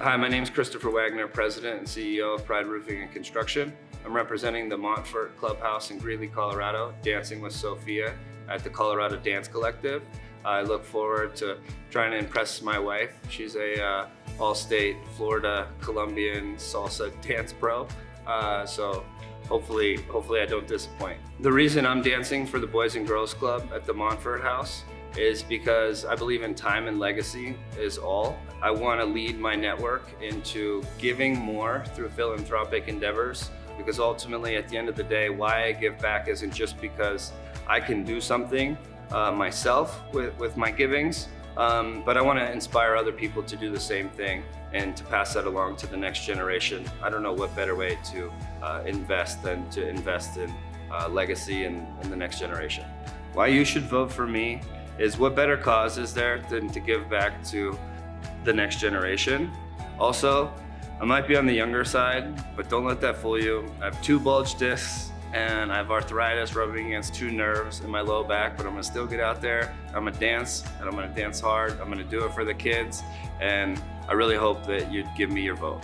Hi, my name is Christopher Wagner, President and CEO of Pride Roofing and Construction. I'm representing the Monfort Clubhouse in Greeley, Colorado, dancing with Sophia at the Colorado Dance Collective. I look forward to trying to impress my wife. She's a all-state Florida Colombian salsa dance pro, so hopefully I don't disappoint. The reason I'm dancing for the Boys and Girls Club at the Monfort House is because I believe in time and legacy is all. I want to lead my network into giving more through philanthropic endeavors, because ultimately at the end of the day, why I give back isn't just because I can do something myself with my givings, but I want to inspire other people to do the same thing and to pass that along to the next generation. I don't know what better way to invest than to invest in legacy and the next generation. Why you should vote for me is, what better cause is there than to give back to the next generation? Also, I might be on the younger side, but don't let that fool you. I have 2 bulge discs and I have arthritis rubbing against 2 nerves in my low back, but I'm gonna still get out there. I'm gonna dance, and I'm gonna dance hard. I'm gonna do it for the kids, and I really hope that you'd give me your vote.